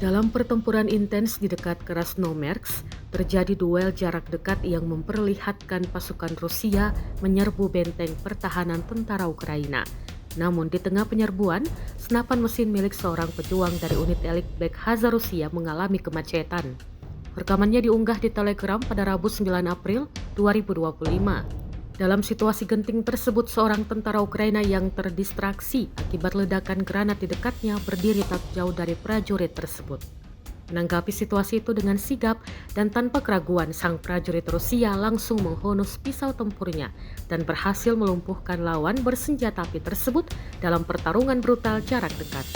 Dalam pertempuran intens di dekat Krasnomersk, terjadi duel jarak dekat yang memperlihatkan pasukan Rusia menyerbu benteng pertahanan tentara Ukraina. Namun di tengah penyerbuan, senapan mesin milik seorang pejuang dari unit elit Bakhmut Rusia mengalami kemacetan. Rekamannya diunggah di Telegram pada Rabu 9 April 2025. Dalam situasi genting tersebut, seorang tentara Ukraina yang terdistraksi akibat ledakan granat di dekatnya berdiri tak jauh dari prajurit tersebut. Menanggapi situasi itu dengan sigap dan tanpa keraguan, sang prajurit Rusia langsung menghunus pisau tempurnya dan berhasil melumpuhkan lawan bersenjata api tersebut dalam pertarungan brutal jarak dekat.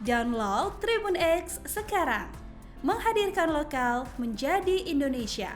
Download Tribun X sekarang, menghadirkan lokal menjadi Indonesia.